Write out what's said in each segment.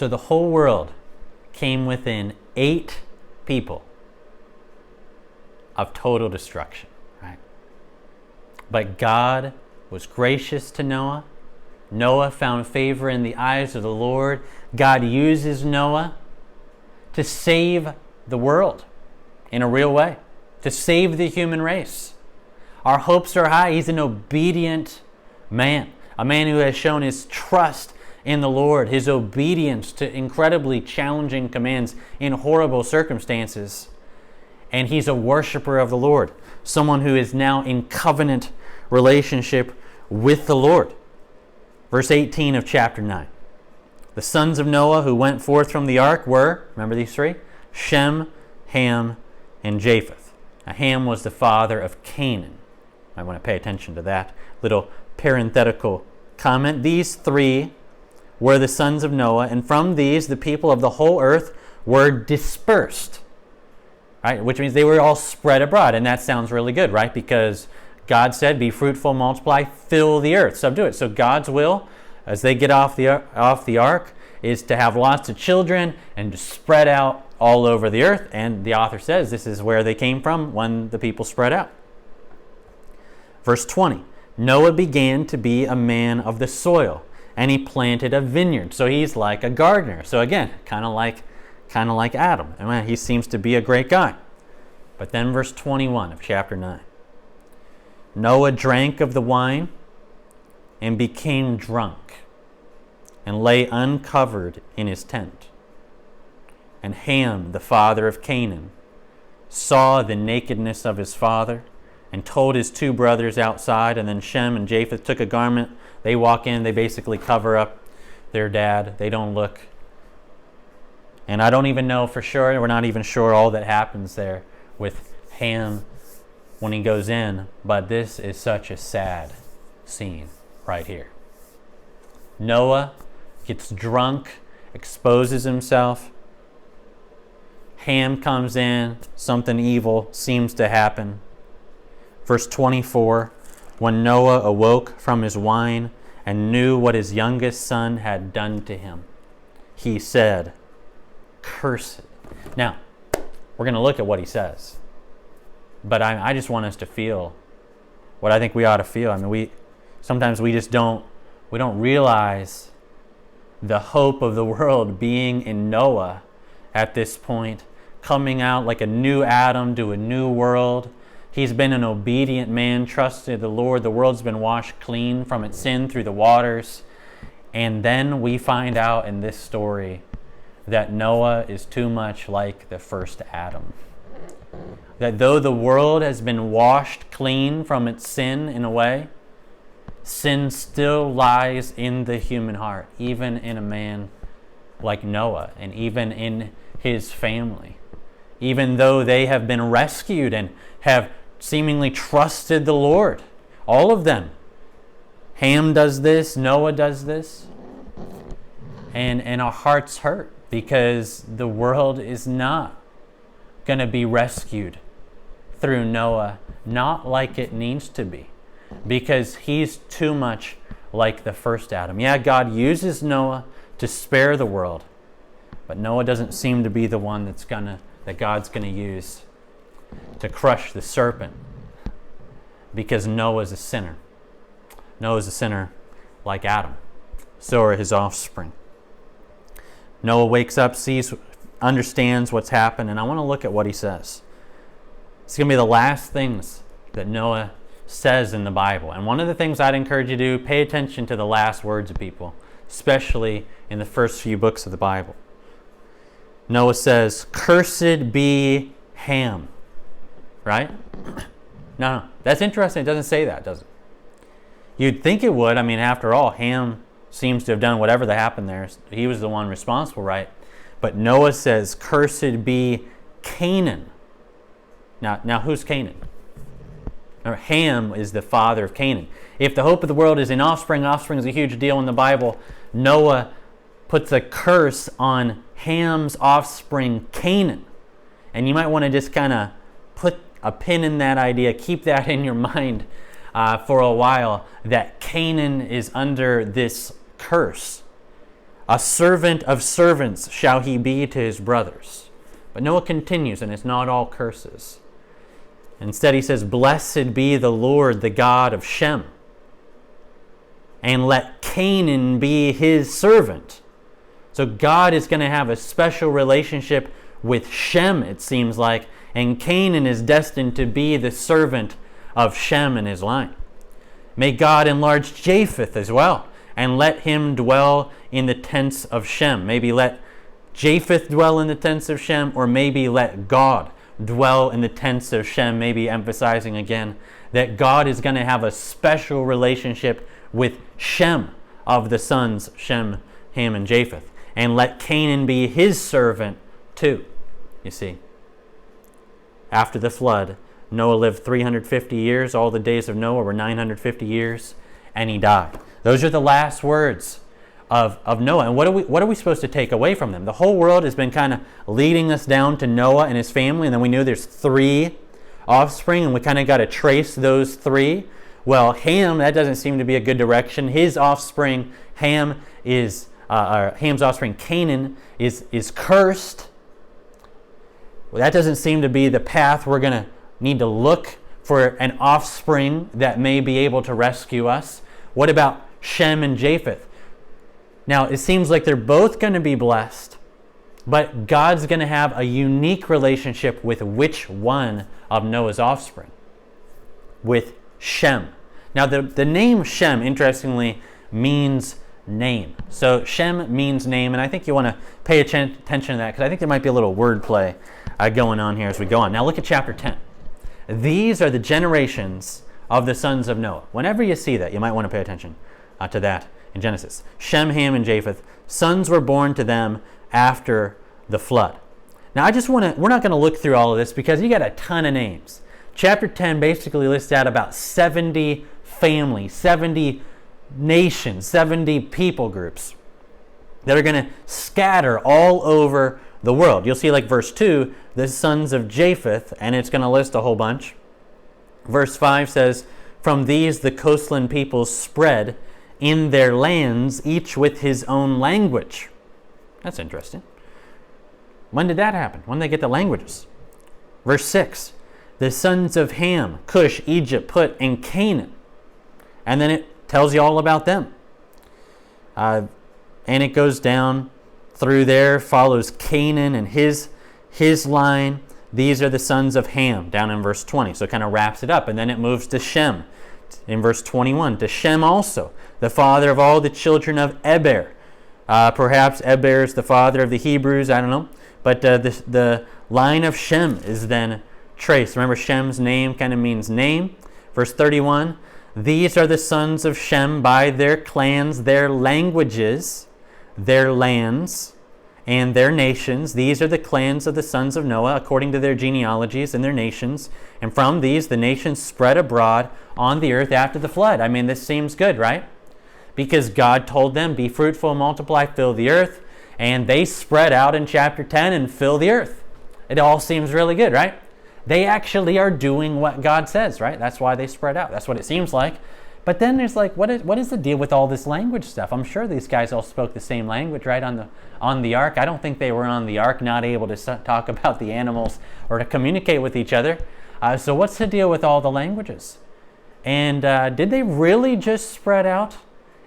So the whole world came within 8 people of total destruction, right? But God was gracious to Noah. Noah found favor in the eyes of the Lord. God uses Noah to save the world in a real way, to save the human race. Our hopes are high. He's an obedient man, a man who has shown his trust in the Lord, his obedience to incredibly challenging commands in horrible circumstances. And he's a worshiper of the Lord, someone who is now in covenant relationship with the Lord. Verse 18 of chapter 9. The sons of Noah who went forth from the ark were, remember these 3? Shem, Ham, and Japheth. Now, Ham was the father of Canaan. I want to pay attention to that little parenthetical comment. These 3 were the sons of Noah, and from these the people of the whole earth were dispersed. Right? Which means they were all spread abroad, and that sounds really good, right? Because God said, be fruitful, multiply, fill the earth, subdue it. So God's will, as they get off the ark, is to have lots of children and to spread out all over the earth. And the author says this is where they came from when the people spread out. Verse 20, Noah began to be a man of the soil, and he planted a vineyard. So he's like a gardener. So again, kind of like Adam. And he seems to be a great guy. But then verse 21 of chapter 9. Noah drank of the wine and became drunk and lay uncovered in his tent. And Ham, the father of Canaan, saw the nakedness of his father and told his 2 brothers outside. And then Shem and Japheth took a garment. They walk in. They basically cover up their dad. They don't look. And I don't even know for sure. We're not even sure all that happens there with Ham when he goes in. But this is such a sad scene right here. Noah gets drunk, exposes himself. Ham comes in. Something evil seems to happen. Verse 24, when Noah awoke from his wine and knew what his youngest son had done to him, he said, "Cursed." Now, we're going to look at what he says. But I just want us to feel what I think we ought to feel. I mean, sometimes we don't realize the hope of the world being in Noah at this point, coming out like a new Adam to a new world. He's been an obedient man, trusted the Lord. The world's been washed clean from its sin through the waters. And then we find out in this story that Noah is too much like the first Adam. That though the world has been washed clean from its sin in a way, sin still lies in the human heart, even in a man like Noah and even in his family. Even though they have been rescued and have seemingly trusted the Lord. All of them. Ham does this, Noah does this. And our hearts hurt because the world is not going to be rescued through Noah, not like it needs to be, because he's too much like the first Adam. Yeah, God uses Noah to spare the world, but Noah doesn't seem to be the one that God's going to use to crush the serpent, because Noah's a sinner. Noah's a sinner like Adam. So are his offspring. Noah wakes up, understands what's happened, and I want to look at what he says. It's going to be the last things that Noah says in the Bible. And one of the things I'd encourage you to do, pay attention to the last words of people, especially in the first few books of the Bible. Noah says, "Cursed be Ham." Right? No, that's interesting. It doesn't say that, does it? You'd think it would. I mean, after all, Ham seems to have done whatever that happened there. He was the one responsible, right? But Noah says, "Cursed be Canaan." Now who's Canaan? Remember, Ham is the father of Canaan. If the hope of the world is in offspring is a huge deal in the Bible. Noah puts a curse on Ham's offspring, Canaan. And you might want to just kind of put a pin in that idea, keep that in your mind for a while, that Canaan is under this curse A servant of servants shall he be to his brothers. But Noah continues, and it's not all curses. Instead, he says, blessed be the Lord, the God of Shem, and let Canaan be his servant. So God is going to have a special relationship with Shem, it seems like, and Canaan is destined to be the servant of Shem and his line. May God enlarge Japheth as well, and let him dwell in the tents of Shem. Maybe let Japheth dwell in the tents of Shem, or maybe let God dwell in the tents of Shem, maybe emphasizing again that God is going to have a special relationship with Shem of the sons, Shem, Ham, and Japheth. And let Canaan be his servant too. You see, after the flood, Noah lived 350 years. All the days of Noah were 950 years, and he died. Those are the last words of Noah. And what are we supposed to take away from them? The whole world has been kind of leading us down to Noah and his family, and then we knew there's 3 offspring, and we kind of got to trace those 3. Well, Ham, that doesn't seem to be a good direction. His offspring, Ham's offspring, Canaan, is cursed. Well, that doesn't seem to be the path. We're going to need to look for an offspring that may be able to rescue us. What about Shem and Japheth? Now, it seems like they're both going to be blessed, but God's going to have a unique relationship with which one of Noah's offspring? With Shem. Now, the name Shem, interestingly, means name. So Shem means name, and I think you want to pay attention to that, because I think there might be a little wordplay going on here as we go on. Now look at chapter 10. These are the generations of the sons of Noah. Whenever you see that, you might want to pay attention to that in Genesis. Shem, Ham, and Japheth. Sons were born to them after the flood. Now we're not going to look through all of this because you got a ton of names. Chapter 10 basically lists out about 70 families, 70 nations, 70 people groups that are going to scatter all over the world. You'll see like verse 2, the sons of Japheth, and it's going to list a whole bunch. Verse 5 says, from these the coastland peoples spread in their lands, each with his own language. That's interesting. When did that happen? When did they get the languages? Verse 6, the sons of Ham, Cush, Egypt, Put, and Canaan. And then it tells you all about them. And it goes down through there, follows Canaan and his line. These are the sons of Ham, down in verse 20. So it kind of wraps it up. And then it moves to Shem in verse 21. To Shem also, the father of all the children of Eber. Perhaps Eber is the father of the Hebrews, I don't know. But the line of Shem is then traced. Remember, Shem's name kind of means name. Verse 31, these are the sons of Shem by their clans, their languages, their lands, and their nations. These are the clans of the sons of Noah according to their genealogies and their nations. And from these the nations spread abroad on the earth after the flood. I mean, this seems good, right? Because God told them, be fruitful, multiply, fill the earth. And they spread out in chapter 10 and fill the earth. It all seems really good, right? They actually are doing what God says, right? That's why they spread out. That's what it seems like. But then there's like, what is the deal with all this language stuff? I'm sure these guys all spoke the same language, right, on the ark. I don't think they were on the ark not able to talk about the animals or to communicate with each other. So what's the deal with all the languages? And did they really just spread out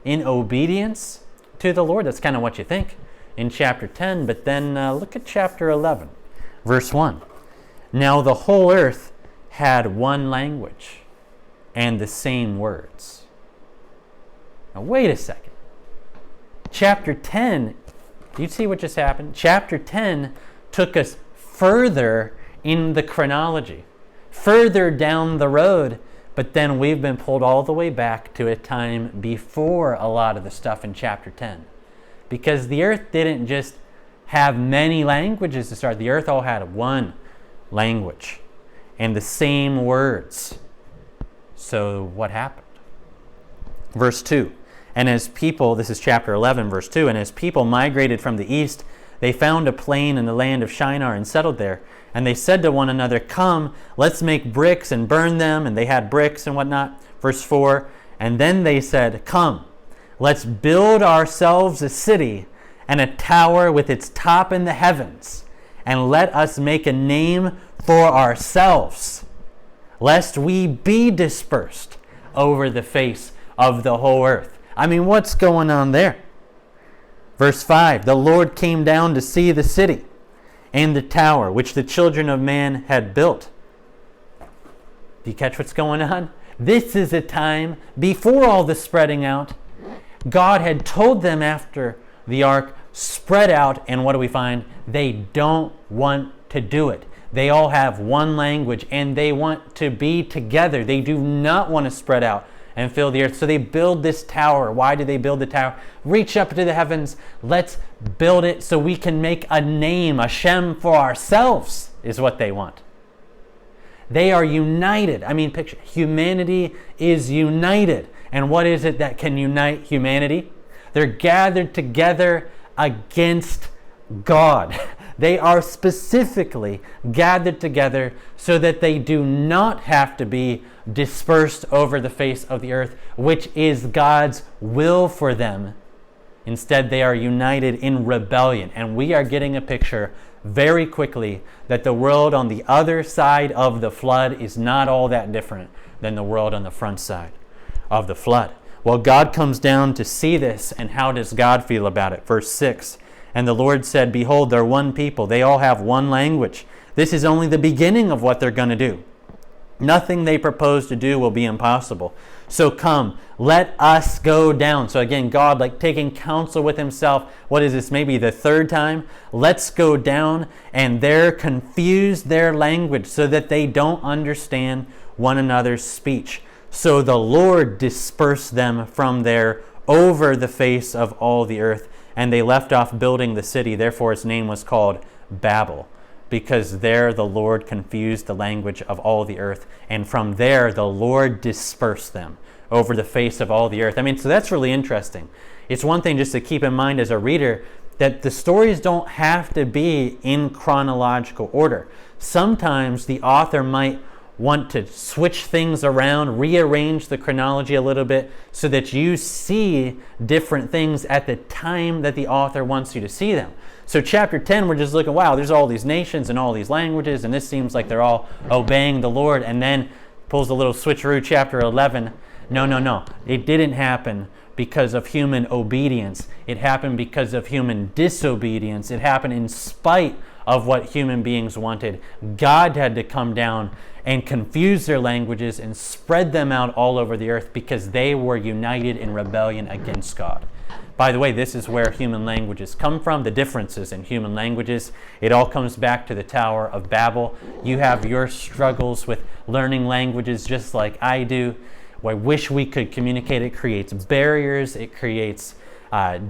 in obedience to the Lord? That's kind of what you think in chapter 10. But then look at chapter 11, verse 1. Now the whole earth had one language and the same words. Now wait a second. Chapter 10, do you see what just happened? Chapter 10 took us further in the chronology, further down the road, but then we've been pulled all the way back to a time before a lot of the stuff in chapter 10. Because the earth didn't just have many languages to start. The earth all had one language and the same words. So what happened? Verse 2, and as people, this is chapter 11, verse 2, and as people migrated from the east, they found a plain in the land of Shinar and settled there. And they said to one another, come, let's make bricks and burn them. And they had bricks and whatnot. Verse 4, and then they said, come, let's build ourselves a city and a tower with its top in the heavens, and let us make a name for ourselves, lest we be dispersed over the face of the whole earth. I mean, what's going on there? Verse 5, the Lord came down to see the city and the tower which the children of man had built. Do you catch what's going on? This is a time before all the spreading out. God had told them after the ark, spread out, and what do we find? They don't want to do it. They all have one language and they want to be together. They do not want to spread out and fill the earth. So they build this tower. Why do they build the tower? Reach up to the heavens. Let's build it so we can make a name, a Shem for ourselves, is what they want. They are united. I mean, picture, humanity is united. And what is it that can unite humanity? They're gathered together against God. They are specifically gathered together so that they do not have to be dispersed over the face of the earth, which is God's will for them. Instead, they are united in rebellion. And we are getting a picture very quickly that the world on the other side of the flood is not all that different than the world on the front side of the flood. Well, God comes down to see this, and how does God feel about it? Verse 6, and the Lord said, behold, they're one people. They all have one language. This is only the beginning of what they're going to do. Nothing they propose to do will be impossible. So come, let us go down. So again, God, like taking counsel with himself. What is this? Maybe the third time. Let's go down and there confuse their language so that they don't understand one another's speech. So the Lord dispersed them from there over the face of all the earth. And they left off building the city. Therefore its name was called Babel, because there the Lord confused the language of all the earth. And from there the Lord dispersed them over the face of all the earth. I mean, so that's really interesting. It's one thing just to keep in mind as a reader that the stories don't have to be in chronological order. Sometimes the author might want to switch things around, rearrange the chronology a little bit so that you see different things at the time that the author wants you to see them. So chapter 10, we're just looking, wow, there's all these nations and all these languages, and this seems like they're all obeying the Lord, and then pulls a little switcheroo, chapter 11. No. It didn't happen because of human obedience. It happened because of human disobedience. It happened in spite of what human beings wanted. God had to come down and confuse their languages and spread them out all over the earth because they were united in rebellion against God. By the way, this is where human languages come from, the differences in human languages. It all comes back to the Tower of Babel. You have your struggles with learning languages just like I do. I wish we could communicate. It creates barriers. It creates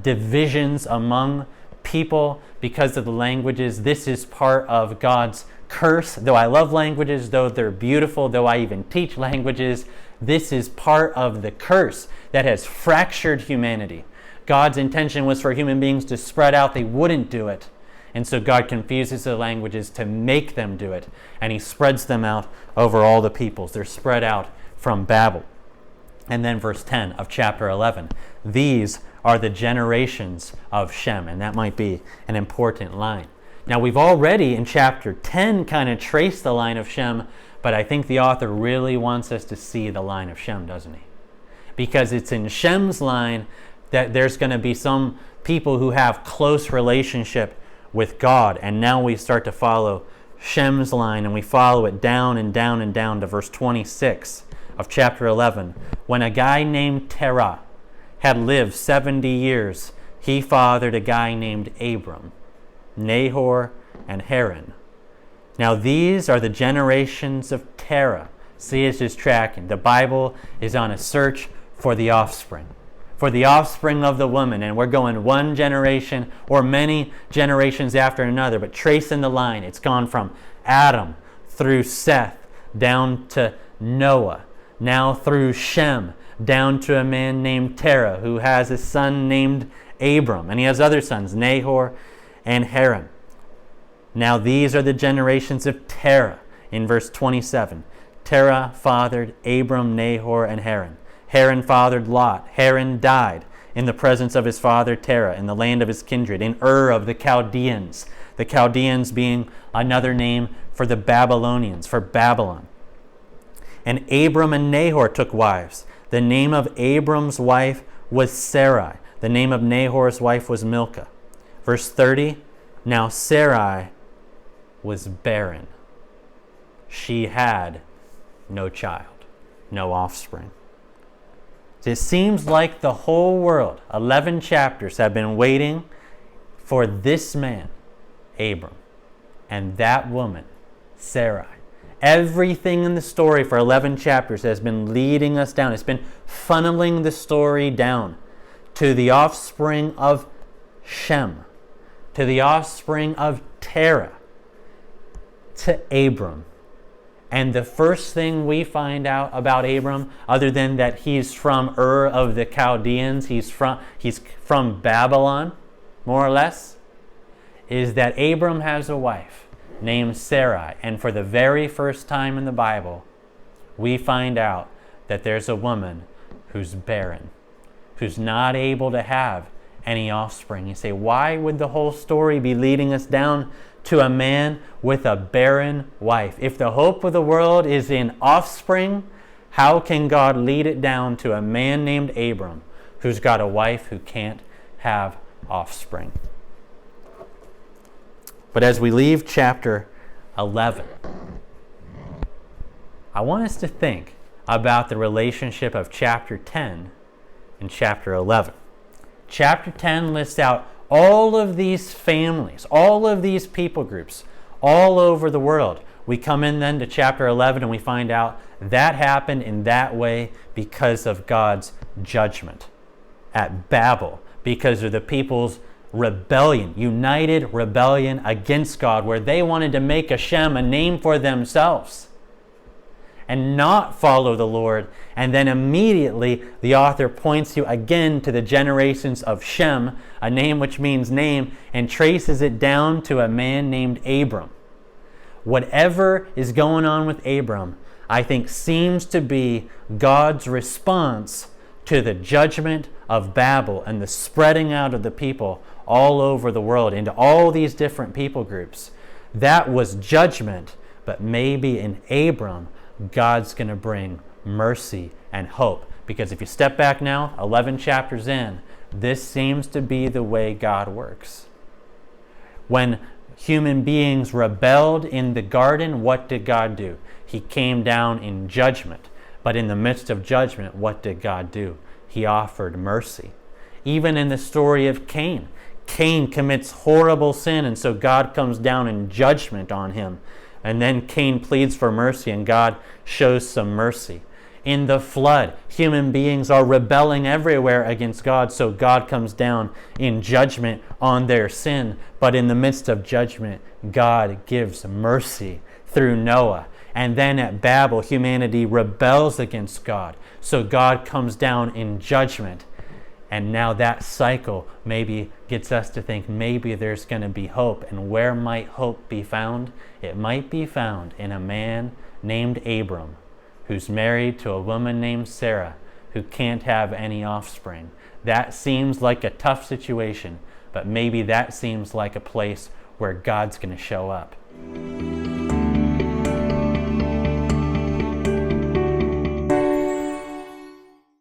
divisions among people because of the languages. This is part of God's curse. Though I love languages, though they're beautiful, though I even teach languages, this is part of the curse that has fractured humanity. God's intention was for human beings to spread out. They wouldn't do it. And so God confuses the languages to make them do it. And he spreads them out over all the peoples. They're spread out from Babel. And then verse 10 of chapter 11. These are the generations of Shem. And that might be an important line. Now we've already in chapter 10 kind of traced the line of Shem, but I think the author really wants us to see the line of Shem, doesn't he? Because it's in Shem's line that there's going to be some people who have close relationship with God. And now we start to follow Shem's line, and we follow it down and down and down to verse 26 of chapter 11. When a guy named Terah had lived 70 years, he fathered a guy named Abram, Nahor, and Haran. Now these are the generations of Terah. See, it's just tracking. The Bible is on a search for the offspring of the woman. And we're going one generation or many generations after another, but tracing the line. It's gone from Adam through Seth down to Noah, now through Shem down to a man named Terah who has a son named Abram, and he has other sons, Nahor and Haran. Now these are the generations of Terah in verse 27. Terah fathered Abram, Nahor, and Haran. Haran fathered Lot. Haran died in the presence of his father Terah, in the land of his kindred, in Ur of the Chaldeans. The Chaldeans being another name for the Babylonians, for Babylon. And Abram and Nahor took wives. The name of Abram's wife was Sarai. The name of Nahor's wife was Milcah. Verse 30, now Sarai was barren. She had no child, no offspring. It seems like the whole world, 11 chapters, have been waiting for this man, Abram, and that woman, Sarai. Everything in the story for 11 chapters has been leading us down. It's been funneling the story down to the offspring of Shem, to the offspring of Terah, to Abram. And the first thing we find out about Abram, other than that he's from Ur of the Chaldeans, he's from Babylon, more or less, is that Abram has a wife named Sarai. And for the very first time in the Bible, we find out that there's a woman who's barren, who's not able to have any offspring. You say, why would the whole story be leading us down to a man with a barren wife? If the hope of the world is in offspring, how can God lead it down to a man named Abram who's got a wife who can't have offspring? But as we leave chapter 11, I want us to think about the relationship of chapter 10 and chapter 11. Chapter 10 lists out all of these families, all of these people groups, all over the world. We come in then to chapter 11 and we find out that happened in that way because of God's judgment at Babel, because of the people's rebellion, united rebellion against God, where they wanted to make a Shem, a name for themselves, and not follow the Lord. And then immediately the author points you again to the generations of Shem, a name which means name, and traces it down to a man named Abram. Whatever is going on with Abram, I think seems to be God's response to the judgment of Babel and the spreading out of the people all over the world into all these different people groups. That was judgment, but maybe in Abram, God's going to bring mercy and hope. Because if you step back now, 11 chapters in, this seems to be the way God works. When human beings rebelled in the garden, what did God do? He came down in judgment. But in the midst of judgment, what did God do? He offered mercy. Even in the story of Cain, Cain commits horrible sin, and so God comes down in judgment on him. And then Cain pleads for mercy, and God shows some mercy. In the flood, human beings are rebelling everywhere against God, so God comes down in judgment on their sin. But in the midst of judgment, God gives mercy through Noah. And then at Babel, humanity rebels against God, so God comes down in judgment. And now that cycle maybe gets us to think maybe there's going to be hope. And where might hope be found? It might be found in a man named Abram, who's married to a woman named Sarah, who can't have any offspring. That seems like a tough situation, but maybe that seems like a place where God's going to show up.